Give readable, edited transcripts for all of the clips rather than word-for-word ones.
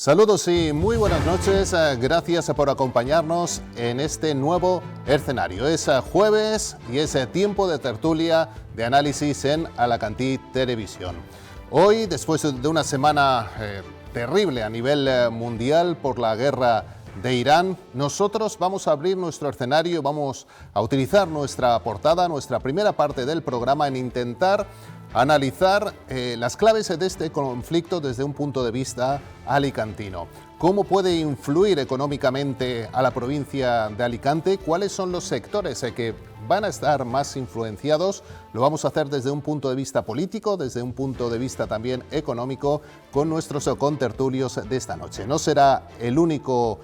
Saludos y muy buenas noches, gracias por acompañarnos en este nuevo escenario. Es jueves y es tiempo de tertulia de análisis en Alacantí Televisión. Hoy, después de una semana terrible a nivel mundial por la guerra de Irán, nosotros vamos a abrir nuestro escenario, vamos a utilizar nuestra portada, nuestra primera parte del programa en intentar analizar las claves de este conflicto desde un punto de vista alicantino. ¿Cómo puede influir económicamente a la provincia de Alicante? ¿Cuáles son los sectores que van a estar más influenciados? Lo vamos a hacer desde un punto de vista político, desde un punto de vista también económico, con nuestros contertulios de esta noche. No será el único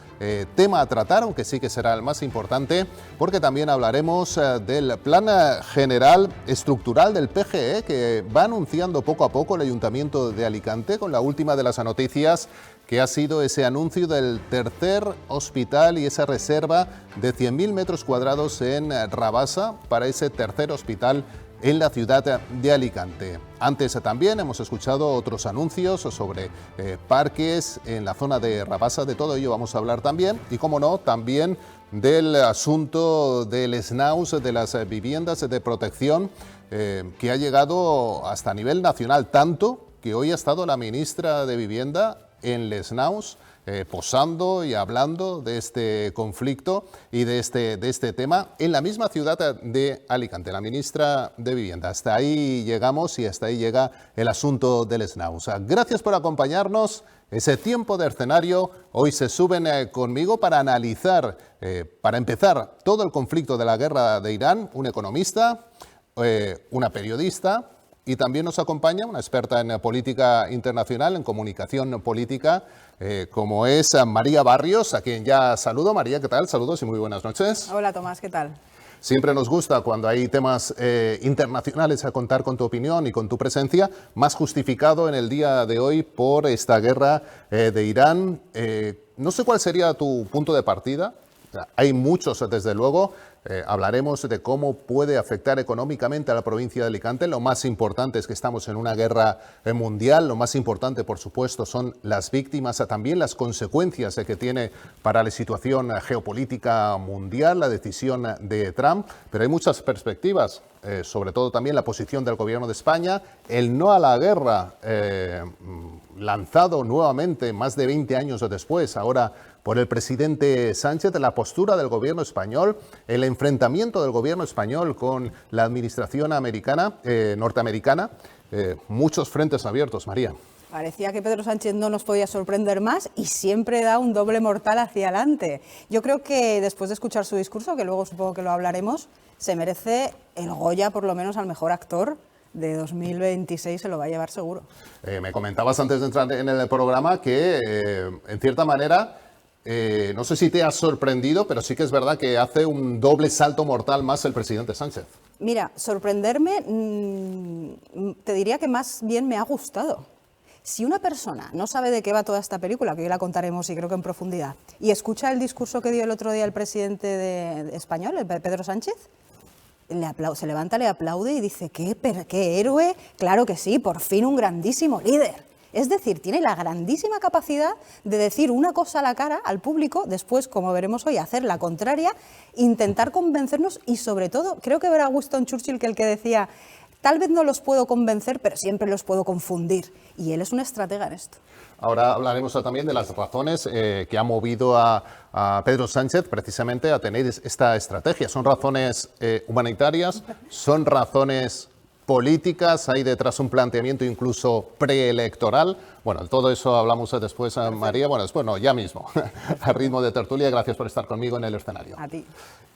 tema a tratar, aunque sí que será el más importante, porque también hablaremos del plan general estructural del PGE, que va anunciando poco a poco el Ayuntamiento de Alicante, con la última de las noticias, que ha sido ese anuncio del tercer hospital y esa reserva de 100.000 metros cuadrados en Rabasa para ese tercer hospital en la ciudad de Alicante. Antes también hemos escuchado otros anuncios sobre parques en la zona de Rabasa. De todo ello vamos a hablar también, y como no, también del asunto del SNAUS, de las viviendas de protección, que ha llegado hasta a nivel nacional, tanto que hoy ha estado la ministra de Vivienda en Les Naus, posando y hablando de este conflicto y de este tema en la misma ciudad de Alicante, la ministra de Vivienda. Hasta ahí llegamos y hasta ahí llega el asunto del Les Naus. Gracias por acompañarnos. Ese tiempo de escenario, hoy se suben conmigo para analizar, para empezar, todo el conflicto de la guerra de Irán, un economista, una periodista, y también nos acompaña una experta en política internacional, en comunicación política, como es María Barrios, a quien ya saludo. María, ¿qué tal? Saludos y muy buenas noches. Hola, Tomás, ¿qué tal? Siempre nos gusta cuando hay temas internacionales a contar con tu opinión y con tu presencia, más justificado en el día de hoy por esta guerra de Irán. No sé cuál sería tu punto de partida. Hay muchos, desde luego. Hablaremos de cómo puede afectar económicamente a la provincia de Alicante. Lo más importante es que estamos en una guerra mundial. Lo más importante, por supuesto, son las víctimas, también las consecuencias que tiene para la situación geopolítica mundial la decisión de Trump. Pero hay muchas perspectivas, sobre todo también la posición del Gobierno de España, el no a la guerra lanzado nuevamente más de 20 años después, ahora por el presidente Sánchez, la postura del gobierno español, el enfrentamiento del gobierno español con la administración norteamericana, muchos frentes abiertos, María. Parecía que Pedro Sánchez no nos podía sorprender más y siempre da un doble mortal hacia adelante. Yo creo que después de escuchar su discurso, que luego supongo que lo hablaremos, se merece el Goya, por lo menos al mejor actor de 2026, se lo va a llevar seguro. Me comentabas antes de entrar en el programa que, en cierta manera, no sé si te has sorprendido, pero sí que es verdad que hace un doble salto mortal más el presidente Sánchez. Mira, sorprenderme, te diría que más bien me ha gustado. Si una persona no sabe de qué va toda esta película, que hoy la contaremos y creo que en profundidad, y escucha el discurso que dio el otro día el presidente español, Pedro Sánchez, se levanta, le aplaude y dice, ¿qué héroe? Claro que sí, por fin un grandísimo líder. Es decir, tiene la grandísima capacidad de decir una cosa a la cara al público, después, como veremos hoy, hacer la contraria, intentar convencernos y, sobre todo, creo que era Winston Churchill el que decía, tal vez no los puedo convencer, pero siempre los puedo confundir. Y él es un estratega en esto. Ahora hablaremos también de las razones que ha movido a Pedro Sánchez precisamente a tener esta estrategia. ¿Son razones humanitarias? ¿Son razones políticas? ¿Hay detrás un planteamiento incluso preelectoral? Bueno, todo eso hablamos después, María. Bueno, después no, ya mismo, a ritmo de tertulia. Gracias por estar conmigo en el escenario. A ti.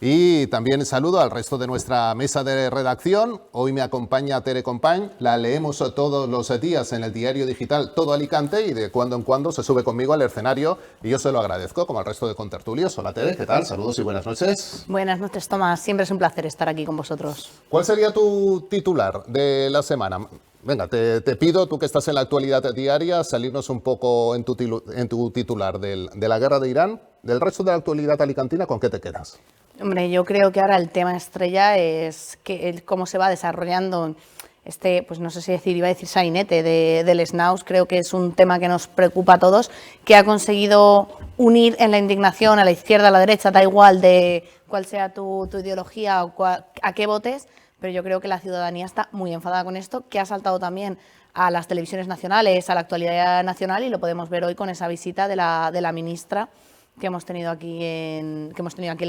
Y también saludo al resto de nuestra mesa de redacción. Hoy me acompaña Tere Compañ. La leemos todos los días en el diario digital Todo Alicante y de cuando en cuando se sube conmigo al escenario y yo se lo agradezco, como al resto de contertulios. Hola Tere, ¿qué tal? Saludos y buenas noches. Buenas noches, Tomás. Siempre es un placer estar aquí con vosotros. ¿Cuál sería tu titular de la semana? Venga, te pido, tú que estás en la actualidad diaria, salirnos un poco en tu titular de la guerra de Irán. Del resto de la actualidad alicantina, ¿con qué te quedas? Hombre, yo creo que ahora el tema estrella es cómo se va desarrollando pues no sé si iba a decir sainete del SNAUS, creo que es un tema que nos preocupa a todos, que ha conseguido unir en la indignación a la izquierda, a la derecha, da igual de cuál sea tu ideología o a qué votes, pero yo creo que la ciudadanía está muy enfadada con esto, que ha saltado también a las televisiones nacionales, a la actualidad nacional, y lo podemos ver hoy con esa visita de la ministra que hemos tenido aquí en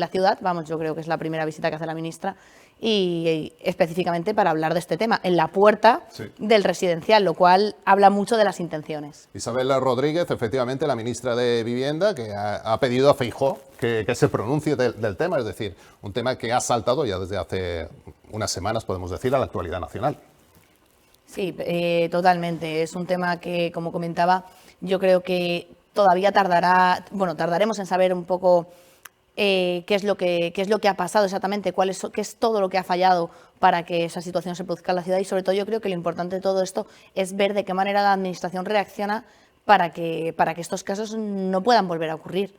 la ciudad. Vamos, yo creo que es la primera visita que hace la ministra, y específicamente para hablar de este tema, en la puerta del residencial, lo cual habla mucho de las intenciones. Isabel Rodríguez, efectivamente, la ministra de Vivienda, que ha pedido a Feijóo que se pronuncie del tema, es decir, un tema que ha saltado ya desde hace unas semanas, podemos decir, a la actualidad nacional. Sí, totalmente. Es un tema que, como comentaba, yo creo que todavía tardaremos en saber un poco qué es lo que ha pasado exactamente, qué es todo lo que ha fallado para que esa situación se produzca en la ciudad, y sobre todo yo creo que lo importante de todo esto es ver de qué manera la administración reacciona para que estos casos no puedan volver a ocurrir.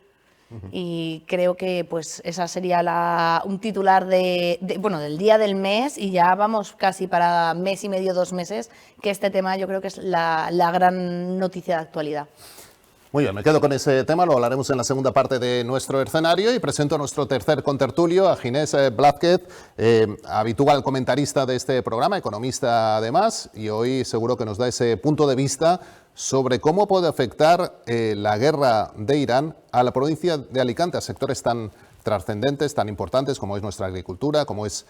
Y creo que pues esa sería un titular del día del mes, y ya vamos casi para mes y medio, 2 meses, que este tema yo creo que es la gran noticia de actualidad. Muy bien, me quedo con ese tema, lo hablaremos en la segunda parte de nuestro escenario, y presento a nuestro tercer contertulio, a Ginés Blázquez, habitual comentarista de este programa, economista además, y hoy seguro que nos da ese punto de vista sobre cómo puede afectar la guerra de Irán a la provincia de Alicante, a sectores tan trascendentes, tan importantes como es nuestra agricultura, como es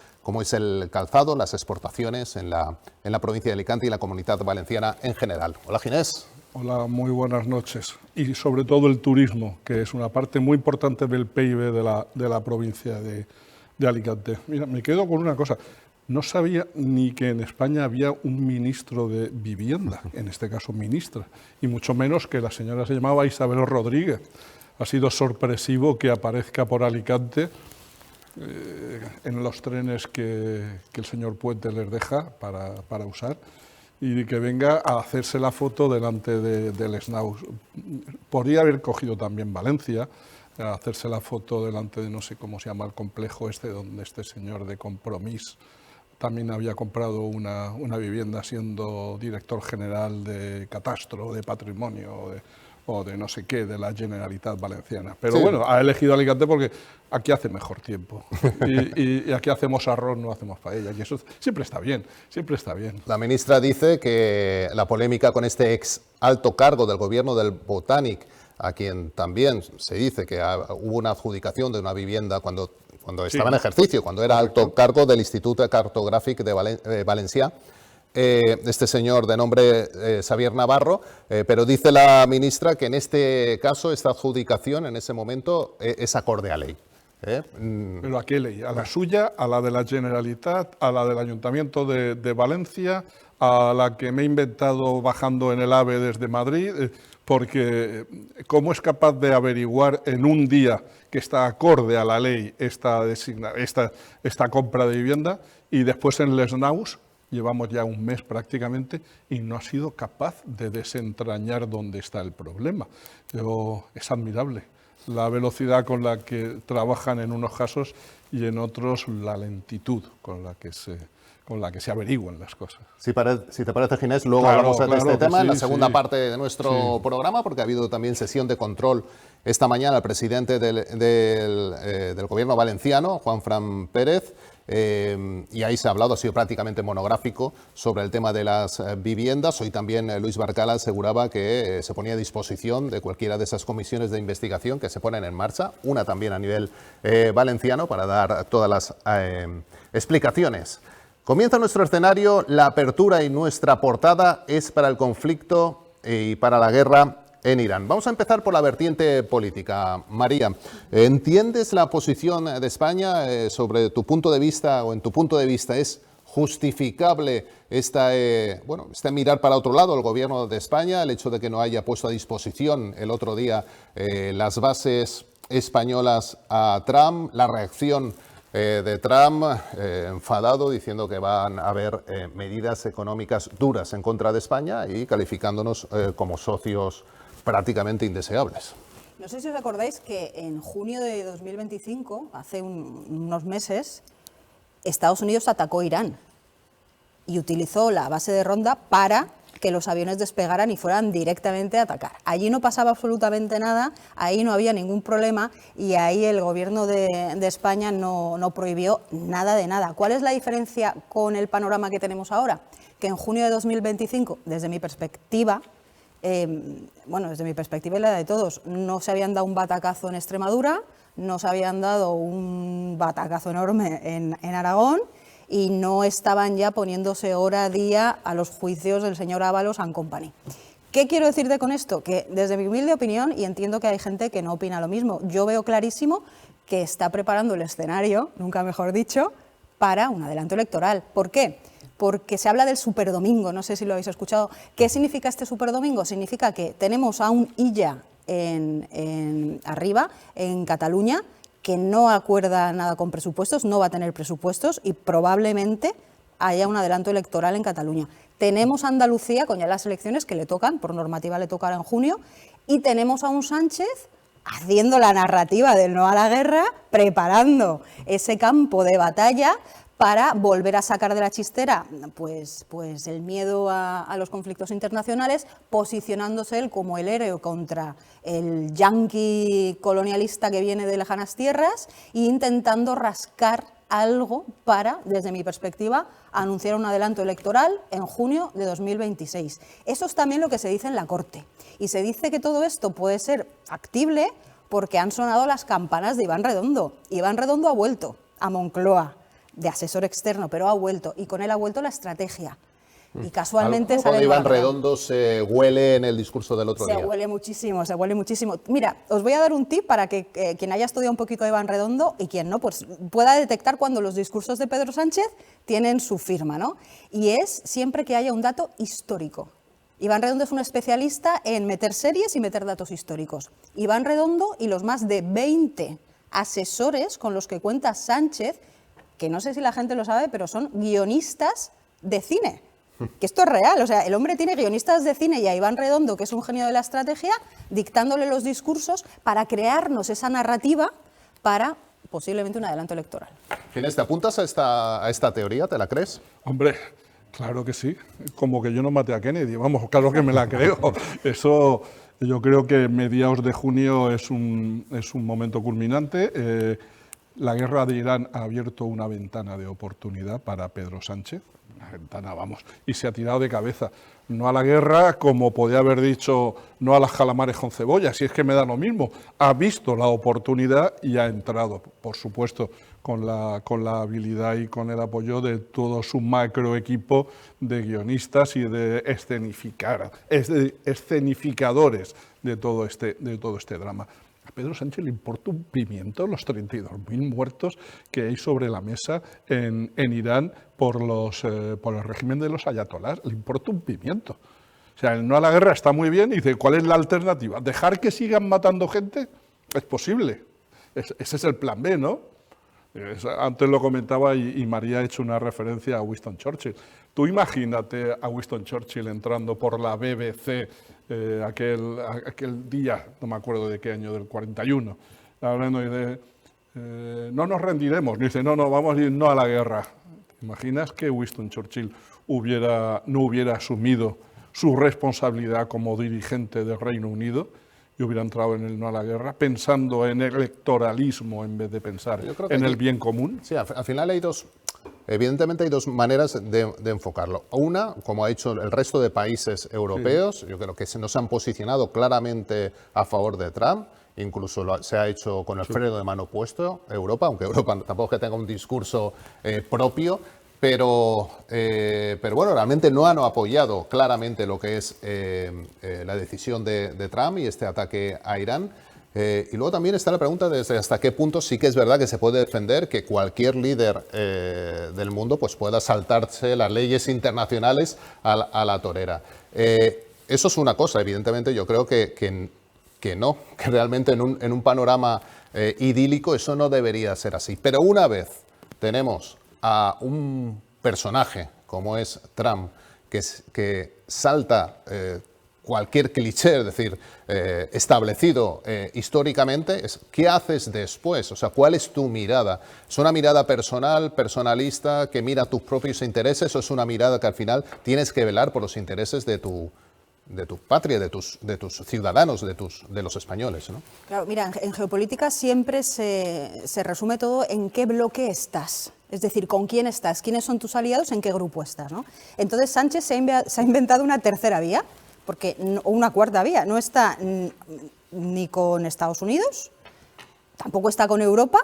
el calzado, las exportaciones en la provincia de Alicante y la Comunidad Valenciana en general. Hola, Ginés. Hola, muy buenas noches. Y sobre todo el turismo, que es una parte muy importante del PIB de la provincia de Alicante. Mira, me quedo con una cosa. No sabía ni que en España había un ministro de Vivienda, en este caso ministra, y mucho menos que la señora se llamaba Isabel Rodríguez. Ha sido sorpresivo que aparezca por Alicante en los trenes que el señor Puente les deja para usar, y que venga a hacerse la foto delante del SNAUS. Podría haber cogido también Valencia, a hacerse la foto delante de no sé cómo se llama el complejo donde este señor de Compromís también había comprado una vivienda siendo director general de Catastro, de Patrimonio o de no sé qué, de la Generalitat Valenciana. Pero sí, bueno, ha elegido Alicante porque aquí hace mejor tiempo. Y aquí hacemos arroz, no hacemos paella. Y eso siempre está bien, siempre está bien. La ministra dice que la polémica con este ex alto cargo del gobierno del Botànic, a quien también se dice que hubo una adjudicación de una vivienda cuando estaba en ejercicio, cuando era alto cargo del Institut Cartogràfic de Valencià, este señor de nombre Xavier Navarro, pero dice la ministra que en este caso esta adjudicación en ese momento es acorde a ley. ¿Pero a qué ley? ¿A la suya, a la de la Generalitat, a la del Ayuntamiento de Valencia, a la que me he inventado bajando en el AVE desde Madrid? Porque ¿cómo es capaz de averiguar en un día que está acorde a la ley esta compra de vivienda, y después en el SNAUS llevamos ya un mes prácticamente y no ha sido capaz de desentrañar dónde está el problema? Es admirable la velocidad con la que trabajan en unos casos, y en otros la lentitud con la que se averiguan las cosas. Si te parece, Ginés, luego hablamos de este tema en la segunda parte de nuestro programa, porque ha habido también sesión de control esta mañana al presidente del gobierno valenciano, Juanfran Pérez, y ahí se ha hablado, ha sido prácticamente monográfico sobre el tema de las viviendas. Hoy también Luis Barcala aseguraba que se ponía a disposición de cualquiera de esas comisiones de investigación que se ponen en marcha, una también a nivel valenciano, para dar todas las explicaciones. Comienza nuestro escenario, la apertura, y nuestra portada es para el conflicto y para la guerra en Irán. Vamos a empezar por la vertiente política. María, ¿entiendes la posición de España sobre tu punto de vista, o en tu punto de vista es justificable este mirar para otro lado el gobierno de España, el hecho de que no haya puesto a disposición el otro día las bases españolas a Trump, la reacción de Trump, enfadado, diciendo que van a haber medidas económicas duras en contra de España y calificándonos como socios prácticamente indeseables? No sé si os acordáis que en junio de 2025, hace unos meses, Estados Unidos atacó Irán. y utilizó la base de Ronda para que los aviones despegaran y fueran directamente a atacar. Allí no pasaba absolutamente nada, ahí no había ningún problema y ahí el gobierno de España no prohibió nada de nada. ¿Cuál es la diferencia con el panorama que tenemos ahora? Que en junio de 2025, desde mi perspectiva, desde mi perspectiva y la de todos, no se habían dado un batacazo en Extremadura, no se habían dado un batacazo enorme en Aragón, y no estaban ya poniéndose hora a día a los juicios del señor Ábalos and Company. ¿Qué quiero decirte con esto? Que desde mi humilde opinión, y entiendo que hay gente que no opina lo mismo, yo veo clarísimo que está preparando el escenario, nunca mejor dicho, para un adelanto electoral. ¿Por qué? Porque se habla del superdomingo, no sé si lo habéis escuchado. ¿Qué significa este superdomingo? Significa que tenemos a un Illa arriba, en Cataluña, que no acuerda nada con presupuestos, no va a tener presupuestos y probablemente haya un adelanto electoral en Cataluña. Tenemos a Andalucía con ya las elecciones que le tocan, por normativa le tocará en junio, y tenemos a un Sánchez haciendo la narrativa del no a la guerra, preparando ese campo de batalla para volver a sacar de la chistera pues el miedo a los conflictos internacionales, posicionándose él como el héroe contra el yanqui colonialista que viene de lejanas tierras e intentando rascar algo para, desde mi perspectiva, anunciar un adelanto electoral en junio de 2026. Eso es también lo que se dice en la Corte. Y se dice que todo esto puede ser factible porque han sonado las campanas de Iván Redondo. Iván Redondo ha vuelto a Moncloa de asesor externo, pero ha vuelto, y con él ha vuelto la estrategia. Y casualmente algo de Iván Redondo se huele en el discurso del otro día. Se huele muchísimo, se huele muchísimo. Mira, os voy a dar un tip para que quien haya estudiado un poquito a Iván Redondo y quien no, pues pueda detectar cuando los discursos de Pedro Sánchez tienen su firma, ¿no? Y es siempre que haya un dato histórico. Iván Redondo es un especialista en meter series y meter datos históricos. Iván Redondo y los más de 20 asesores con los que cuenta Sánchez, que no sé si la gente lo sabe, pero son guionistas de cine. Que esto es real, o sea, el hombre tiene guionistas de cine y a Iván Redondo, que es un genio de la estrategia, dictándole los discursos para crearnos esa narrativa para posiblemente un adelanto electoral. Ginés, ¿te apuntas a esta teoría? ¿Te la crees? Hombre, claro que sí. Como que yo no maté a Kennedy, vamos, claro que me la creo. Eso, yo creo que mediados de junio es un momento culminante. La guerra de Irán ha abierto una ventana de oportunidad para Pedro Sánchez, una ventana, vamos, y se ha tirado de cabeza. No a la guerra, como podía haber dicho, no a las calamares con cebolla, si es que me da lo mismo. Ha visto la oportunidad y ha entrado, por supuesto, con la habilidad y con el apoyo de todo su macro equipo de guionistas y de escenificadores de todo este drama. A Pedro Sánchez le importa un pimiento los 32.000 muertos que hay sobre la mesa en Irán por el régimen de los ayatolás. Le importa un pimiento. O sea, el no a la guerra está muy bien y dice, ¿cuál es la alternativa? ¿Dejar que sigan matando gente? Es posible. Ese es el plan B, ¿no? Antes lo comentaba y María ha hecho una referencia a Winston Churchill. Tú imagínate a Winston Churchill entrando por la BBC aquel día, no me acuerdo de qué año, del 41, hablando de no nos rendiremos, dice no, vamos a ir no a la guerra. ¿Te imaginas que Winston Churchill no hubiera asumido su responsabilidad como dirigente del Reino Unido y hubiera entrado en el no a la guerra, pensando en el electoralismo en vez de pensar en el bien común? Sí, al final evidentemente hay dos maneras de enfocarlo. Una, como ha dicho el resto de países europeos, sí, yo creo que nos han posicionado claramente a favor de Trump, incluso se ha hecho con el freno de mano puesto Europa, aunque Europa tampoco es que tenga un discurso propio, pero bueno, realmente no han apoyado claramente lo que es la decisión de Trump y este ataque a Irán. Y luego también está la pregunta de hasta qué punto sí que es verdad que se puede defender que cualquier líder del mundo pues pueda saltarse las leyes internacionales a la torera. Eso es una cosa, evidentemente yo creo que no, que realmente en un panorama idílico eso no debería ser así. Pero una vez tenemos a un personaje como es Trump, que salta cualquier cliché, es decir, establecido históricamente, es ¿qué haces después? O sea, ¿cuál es tu mirada? ¿Es una mirada personal, personalista, que mira tus propios intereses, o es una mirada que al final tienes que velar por los intereses de tu patria, de tus ciudadanos, de los españoles, ¿no? Claro, mira, en geopolítica siempre se resume todo en qué bloque estás. Es decir, con quién estás, quiénes son tus aliados, en qué grupo estás, ¿no? Entonces Sánchez se ha inventado una tercera vía, o una cuarta vía. No está ni con Estados Unidos, tampoco está con Europa,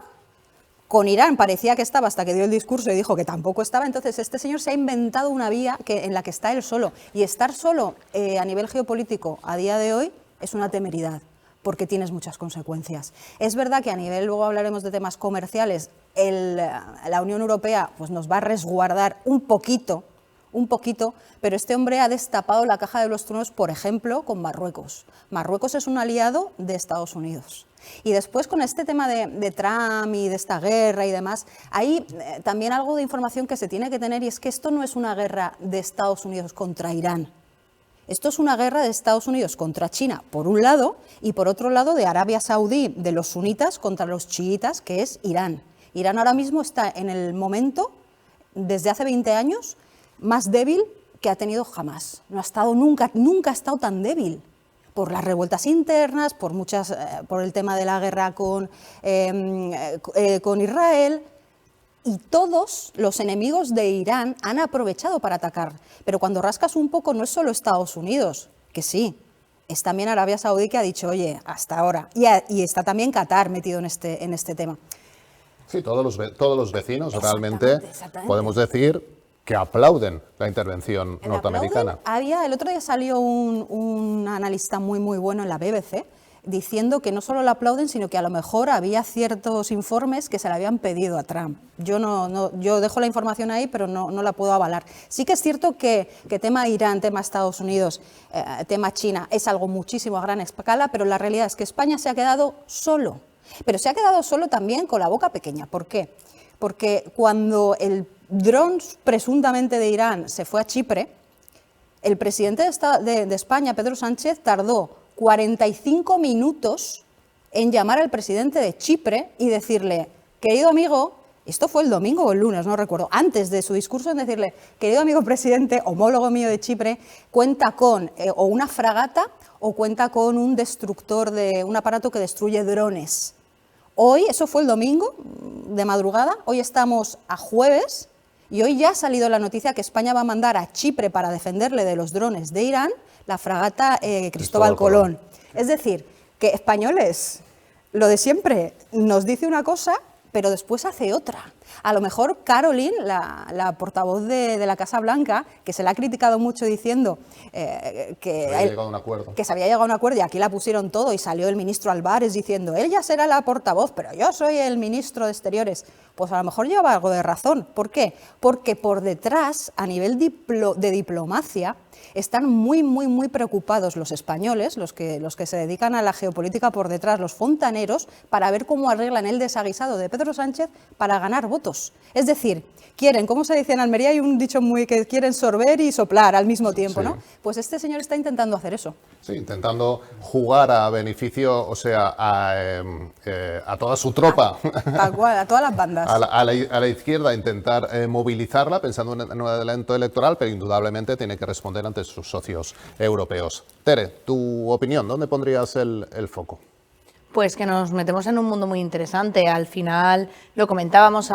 con Irán parecía que estaba hasta que dio el discurso y dijo que tampoco estaba. Entonces este señor se ha inventado una vía en la que está él solo. Y estar solo a nivel geopolítico a día de hoy es una temeridad, porque tienes muchas consecuencias. Es verdad que a nivel, luego hablaremos de temas comerciales, la Unión Europea pues nos va a resguardar un poquito, pero este hombre ha destapado la caja de los truenos, por ejemplo, con Marruecos. Marruecos es un aliado de Estados Unidos. Y después con este tema de Trump y de esta guerra y demás, hay también algo de información que se tiene que tener, y es que esto no es una guerra de Estados Unidos contra Irán. Esto es una guerra de Estados Unidos contra China, por un lado, y por otro lado de Arabia Saudí, de los sunitas contra los chiitas, que es Irán. Irán ahora mismo está en el momento, desde hace 20 años, más débil que ha tenido jamás. No ha estado nunca ha estado tan débil, por las revueltas internas, por el tema de la guerra con Israel. Y todos los enemigos de Irán han aprovechado para atacar. Pero cuando rascas un poco, no es solo Estados Unidos, que sí, es también Arabia Saudí, que ha dicho, oye, hasta ahora. Y está también Qatar metido en este tema. Sí, todos los vecinos realmente podemos decir que aplauden la intervención norteamericana. El otro día salió un analista muy bueno en la BBC diciendo que no solo la aplauden, sino que a lo mejor había ciertos informes que se le habían pedido a Trump. Yo dejo la información ahí, pero no la puedo avalar. Sí que es cierto que tema Irán, tema Estados Unidos, tema China, es algo muchísimo a gran escala, pero la realidad es que España se ha quedado solo. Pero se ha quedado solo también con la boca pequeña. ¿Por qué? Porque cuando el dron presuntamente de Irán se fue a Chipre, el presidente de España, Pedro Sánchez, tardó 45 minutos en llamar al presidente de Chipre y decirle, querido amigo, esto fue el domingo o el lunes, no recuerdo, antes de su discurso, en decirle, querido amigo presidente, homólogo mío de Chipre, cuenta con o una fragata o cuenta con un destructor, un aparato que destruye drones. Hoy, eso fue el domingo de madrugada, hoy estamos a jueves y hoy ya ha salido la noticia que España va a mandar a Chipre para defenderle de los drones de Irán la fragata Cristóbal Colón. Es decir, que españoles, lo de siempre, nos dice una cosa, pero después hace otra. A lo mejor Caroline, la portavoz de la Casa Blanca, que se la ha criticado mucho diciendo que se había llegado a un acuerdo, y aquí la pusieron todo, y salió el ministro Álvarez diciendo, ella será la portavoz, pero yo soy el ministro de Exteriores. Pues a lo mejor lleva algo de razón. ¿Por qué? Porque por detrás, a nivel de diplomacia, están muy preocupados los españoles, los que se dedican a la geopolítica por detrás, los fontaneros, para ver cómo arreglan el desaguisado de Pedro Sánchez para ganar votos. Es decir, quieren, ¿cómo se dice en Almería? Hay un dicho que quieren sorber y soplar al mismo tiempo, sí, ¿no? Pues este señor está intentando hacer eso. Sí, intentando jugar a beneficio, o sea, a toda su tropa. Tal cual, a todas las bandas. A la izquierda, intentar movilizarla pensando en un adelanto electoral, pero indudablemente tiene que responder ante sus socios europeos. Tere, tu opinión, ¿dónde pondrías el foco? Pues que nos metemos en un mundo muy interesante. Al final lo comentábamos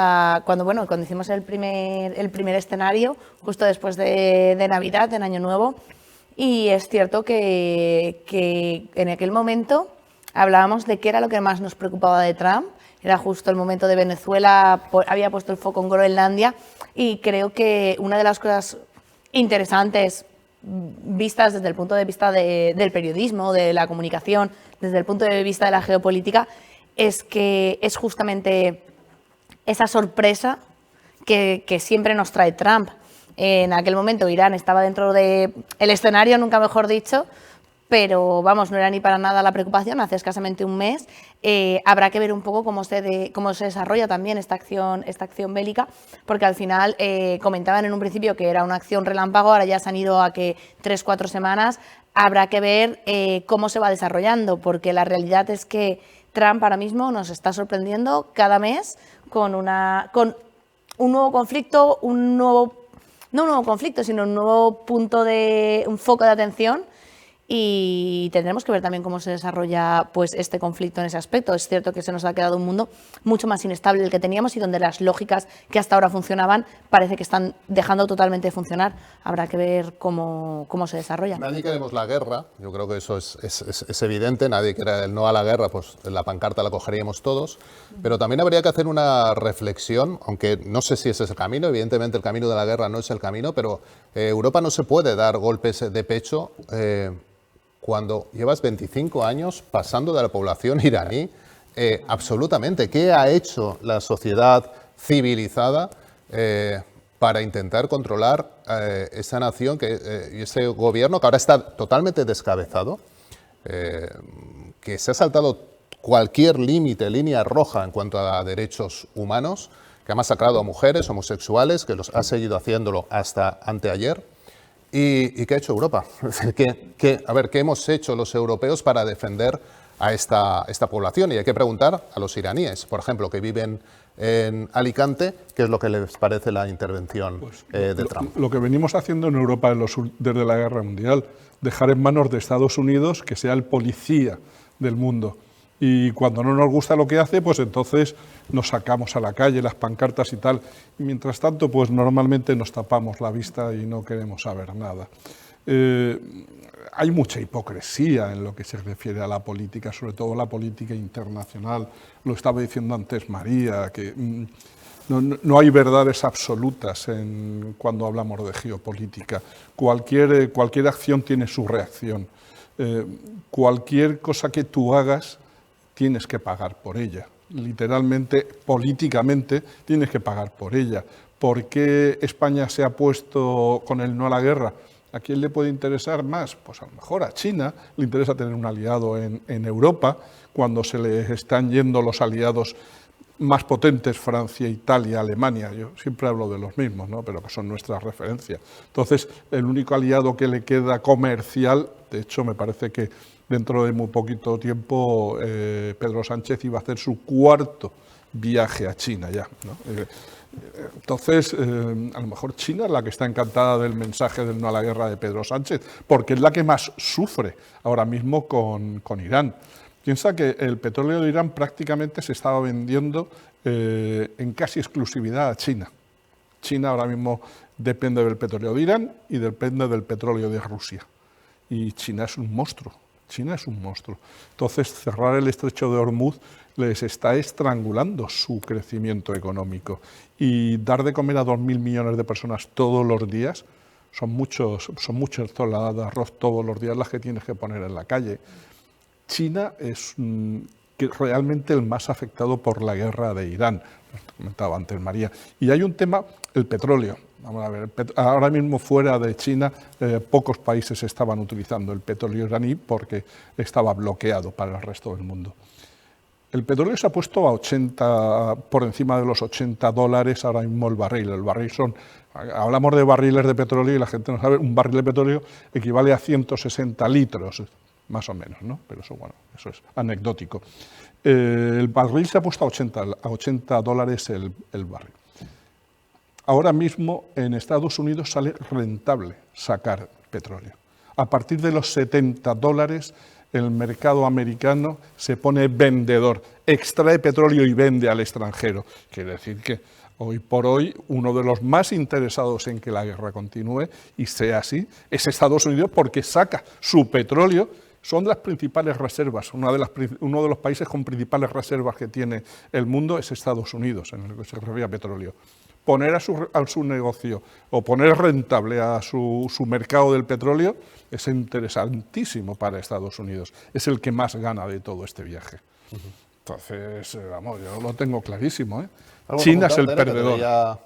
cuando hicimos el primer escenario, justo después de Navidad, en Año Nuevo, y es cierto que en aquel momento hablábamos de qué era lo que más nos preocupaba de Trump. Era justo el momento de Venezuela, había puesto el foco en Groenlandia, y creo que una de las cosas interesantes vistas desde el punto de vista del periodismo, de la comunicación, desde el punto de vista de la geopolítica, es que es justamente esa sorpresa que siempre nos trae Trump. En aquel momento Irán estaba dentro del escenario, nunca mejor dicho, pero vamos, no era ni para nada la preocupación, hace escasamente un mes. Habrá que ver un poco cómo se desarrolla también esta acción bélica, porque al final comentaban en un principio que era una acción relámpago, ahora ya se han ido a que 3-4 semanas. Habrá que ver cómo se va desarrollando, porque la realidad es que Trump ahora mismo nos está sorprendiendo cada mes con un nuevo conflicto, no un nuevo conflicto, sino un nuevo un foco de atención, y tendremos que ver también cómo se desarrolla pues este conflicto en ese aspecto. Es cierto que se nos ha quedado un mundo mucho más inestable del que teníamos y donde las lógicas que hasta ahora funcionaban parece que están dejando totalmente de funcionar. Habrá que ver cómo se desarrolla. Nadie queremos la guerra, yo creo que eso es evidente, nadie quiere el no a la guerra, pues la pancarta la cogeríamos todos, pero también habría que hacer una reflexión, aunque no sé si ese es el camino, evidentemente el camino de la guerra no es el camino, pero Europa no se puede dar golpes de pecho cuando llevas 25 años pasando de la población iraní, absolutamente. ¿Qué ha hecho la sociedad civilizada para intentar controlar esa nación y ese gobierno que ahora está totalmente descabezado, que se ha saltado cualquier límite, línea roja en cuanto a derechos humanos, que ha masacrado a mujeres homosexuales, que los ha seguido haciéndolo hasta anteayer? ¿Y qué ha hecho Europa? A ver, ¿qué hemos hecho los europeos para defender a esta población? Y hay que preguntar a los iraníes, por ejemplo, que viven en Alicante, qué es lo que les parece la intervención de Trump. Lo que venimos haciendo en Europa desde la Guerra Mundial, dejar en manos de Estados Unidos que sea el policía del mundo. Y cuando no nos gusta lo que hace, pues entonces nos sacamos a la calle, las pancartas y tal. Y mientras tanto, pues normalmente nos tapamos la vista y no queremos saber nada. Hay mucha hipocresía en lo que se refiere a la política, sobre todo la política internacional. Lo estaba diciendo antes María, que no hay verdades absolutas cuando hablamos de geopolítica. Cualquier acción tiene su reacción. Cualquier cosa que tú hagas, tienes que pagar por ella. Literalmente, políticamente, tienes que pagar por ella. ¿Por qué España se ha puesto con el no a la guerra? ¿A quién le puede interesar más? Pues a lo mejor a China le interesa tener un aliado en Europa, cuando se le están yendo los aliados más potentes, Francia, Italia, Alemania. Yo siempre hablo de los mismos, ¿no? Pero que son nuestra referencia. Entonces, el único aliado que le queda comercial, de hecho, me parece que dentro de muy poquito tiempo Pedro Sánchez iba a hacer su 4º viaje a China ya, ¿no? Entonces, a lo mejor China es la que está encantada del mensaje del no a la guerra de Pedro Sánchez, porque es la que más sufre ahora mismo con Irán. Piensa que el petróleo de Irán prácticamente se estaba vendiendo en casi exclusividad a China. China ahora mismo depende del petróleo de Irán y depende del petróleo de Rusia. Y China es un monstruo. China es un monstruo. Entonces, cerrar el estrecho de Hormuz les está estrangulando su crecimiento económico. Y dar de comer a 2.000 millones de personas todos los días, son muchas toneladas de arroz todos los días las que tienes que poner en la calle. China es realmente el más afectado por la guerra de Irán, lo comentaba antes María. Y hay un tema, el petróleo. Vamos a ver, ahora mismo fuera de China pocos países estaban utilizando el petróleo iraní porque estaba bloqueado para el resto del mundo. El petróleo se ha puesto por encima de los $80 ahora mismo el barril. El barril hablamos de barriles de petróleo y la gente no sabe, un barril de petróleo equivale a 160 litros, más o menos, ¿no? Pero eso, bueno, eso es anecdótico. El barril se ha puesto a $80 el barril. Ahora mismo en Estados Unidos sale rentable sacar petróleo. A partir de los $70 el mercado americano se pone vendedor, extrae petróleo y vende al extranjero. Quiere decir que hoy por hoy uno de los más interesados en que la guerra continúe y sea así es Estados Unidos, porque saca su petróleo. Son las principales reservas, uno de los países con principales reservas que tiene el mundo es Estados Unidos, en el que se refiere a petróleo. Poner a su negocio o poner rentable a su mercado del petróleo es interesantísimo para Estados Unidos. Es el que más gana de todo este viaje. Entonces, vamos, yo lo tengo clarísimo, ¿eh? China es el perdedor.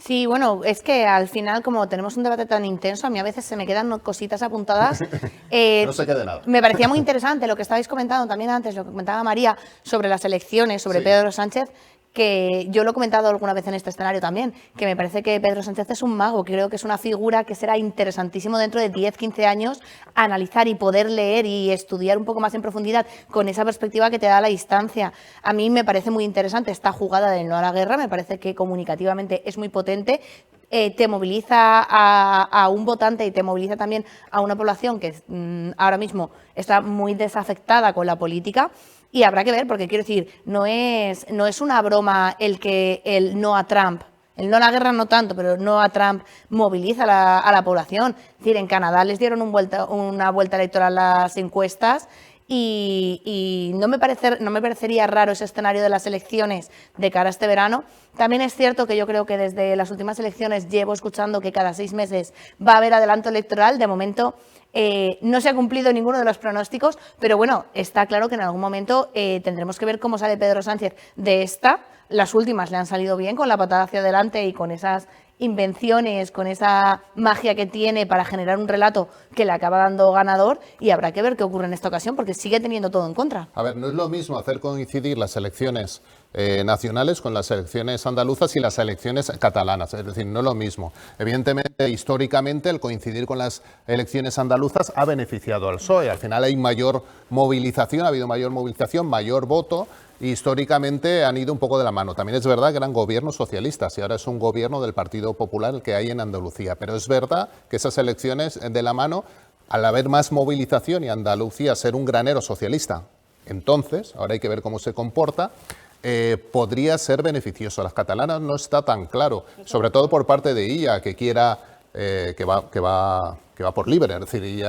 Sí, bueno, es que al final, como tenemos un debate tan intenso, a mí a veces se me quedan cositas apuntadas. No se quede nada. Me parecía muy interesante lo que estabais comentando también antes, lo que comentaba María sobre las elecciones, sobre Sí. Pedro Sánchez, que yo lo he comentado alguna vez en este escenario también, que me parece que Pedro Sánchez es un mago, creo que es una figura que será interesantísimo dentro de 10, 15 años analizar y poder leer y estudiar un poco más en profundidad con esa perspectiva que te da la distancia. A mí me parece muy interesante esta jugada del no a la guerra, me parece que comunicativamente es muy potente. Te moviliza a un votante y te moviliza también a una población que ahora mismo está muy desafectada con la política. Y habrá que ver, porque quiero decir, no es una broma el no a Trump. El no a la guerra no tanto, pero el no a Trump moviliza a la población. Es decir, en Canadá les dieron una vuelta electoral las encuestas y no me parecería raro ese escenario de las elecciones de cara a este verano. También es cierto que yo creo que desde las últimas elecciones llevo escuchando que cada 6 meses va a haber adelanto electoral. De momento no se ha cumplido ninguno de los pronósticos, pero bueno, está claro que en algún momento tendremos que ver cómo sale Pedro Sánchez de esta. Las últimas le han salido bien, con la patada hacia adelante y con esas invenciones, con esa magia que tiene para generar un relato que le acaba dando ganador, y habrá que ver qué ocurre en esta ocasión, porque sigue teniendo todo en contra. A ver, no es lo mismo hacer coincidir las elecciones nacionales con las elecciones andaluzas y las elecciones catalanas, es decir, no es lo mismo. Evidentemente, históricamente, el coincidir con las elecciones andaluzas ha beneficiado al PSOE. Al final hay mayor movilización, ha habido mayor movilización, mayor voto, y históricamente han ido un poco de la mano. También es verdad que eran gobiernos socialistas y ahora es un gobierno del Partido Popular el que hay en Andalucía, pero es verdad que esas elecciones de la mano, al haber más movilización y Andalucía ser un granero socialista, entonces, ahora hay que ver cómo se comporta, podría ser beneficioso. A las catalanas no está tan claro, sobre todo por parte de ella, que quiera que va por libre. Es decir,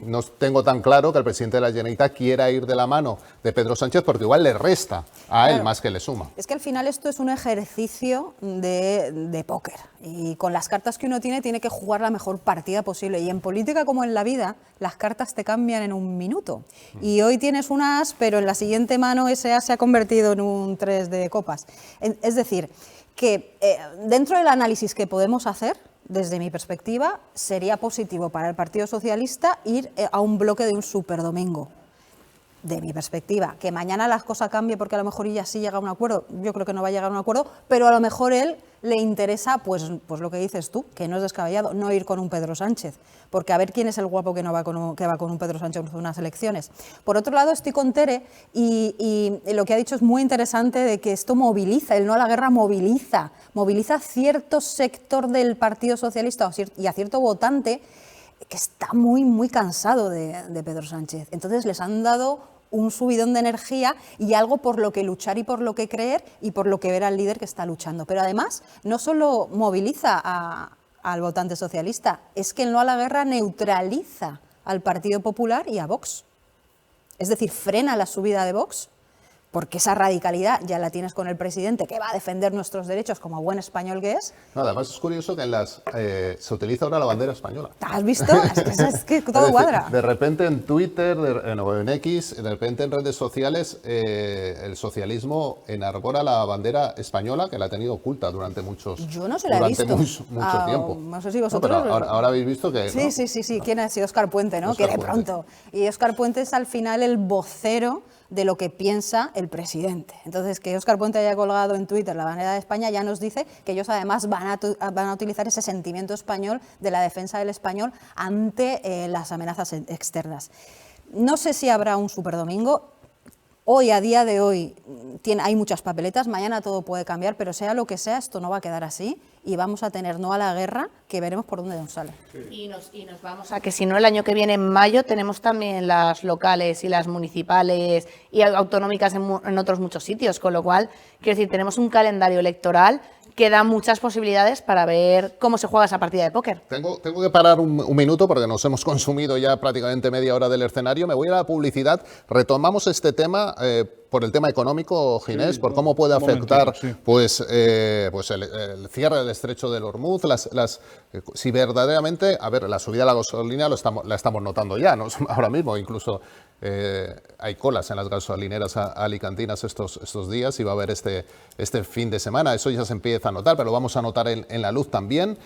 no tengo tan claro que el presidente de la Generalitat quiera ir de la mano de Pedro Sánchez, porque igual le resta a él más que le suma. Es que al final esto es un ejercicio de póker, y con las cartas que uno tiene que jugar la mejor partida posible, y en política como en la vida las cartas te cambian en un minuto, y hoy tienes un as, pero en la siguiente mano ese as se ha convertido en un 3 de copas. Es decir, que dentro del análisis que podemos hacer, desde mi perspectiva, sería positivo para el Partido Socialista ir a un bloque de un superdomingo. De mi perspectiva, que mañana las cosas cambien porque a lo mejor ella sí llega a un acuerdo, yo creo que no va a llegar a un acuerdo, pero a lo mejor él le interesa, pues lo que dices tú, que no es descabellado, no ir con un Pedro Sánchez, porque a ver quién es el guapo que va con un Pedro Sánchez en unas elecciones. Por otro lado, estoy con Tere y lo que ha dicho es muy interesante, de que esto moviliza, el no a la guerra moviliza a cierto sector del Partido Socialista y a cierto votante que está muy, muy cansado de Pedro Sánchez. Entonces les han dado un subidón de energía y algo por lo que luchar y por lo que creer y por lo que ver al líder que está luchando. Pero además, no solo moviliza al votante socialista, es que el no a la guerra neutraliza al Partido Popular y a Vox. Es decir, frena la subida de Vox, porque esa radicalidad ya la tienes con el presidente, que va a defender nuestros derechos como buen español que es. No, además es curioso que se utiliza ahora la bandera española. ¿Has visto? Es que todo cuadra. De repente en Twitter, en X, de repente en redes sociales, el socialismo enarbora la bandera española, que la ha tenido oculta durante Yo no se la he visto. Mucho tiempo. No sé si vosotros... No, pero ahora habéis visto que... Sí. ¿Quién ha sido? Óscar Puente, ¿no? Óscar Que de Puente. pronto. Y Óscar Puente es al final el vocero de lo que piensa el presidente. Entonces, que Óscar Puente haya colgado en Twitter la bandera de España ya nos dice que ellos además van a utilizar ese sentimiento español de la defensa del español ante las amenazas externas. No sé si habrá un superdomingo. Hoy, a día de hoy, hay muchas papeletas, mañana todo puede cambiar, pero sea lo que sea, esto no va a quedar así y vamos a tener no a la guerra, que veremos por dónde nos sale. Y nos vamos a que, si no, el año que viene, en mayo, tenemos también las locales y las municipales y autonómicas en otros muchos sitios, con lo cual, quiero decir, tenemos un calendario electoral que da muchas posibilidades para ver cómo se juega esa partida de póker. Tengo que parar un minuto porque nos hemos consumido ya prácticamente media hora del escenario. Me voy a la publicidad. Retomamos este tema por el tema económico, Ginés, por cómo puede afectar pues el cierre del estrecho del Hormuz, si verdaderamente, a ver, la subida de la gasolina la estamos notando ya, ¿no? Ahora mismo, incluso hay colas en las gasolineras alicantinas estos días y va a haber este fin de semana. Eso ya se empieza a notar, pero lo vamos a notar en la luz también.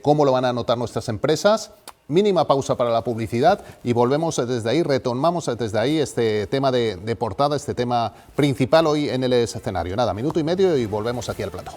¿Cómo lo van a notar nuestras empresas? Mínima pausa para la publicidad y volvemos desde ahí, retomamos desde ahí este tema de portada, este tema principal hoy en el escenario. Nada, minuto y medio y volvemos aquí al plató.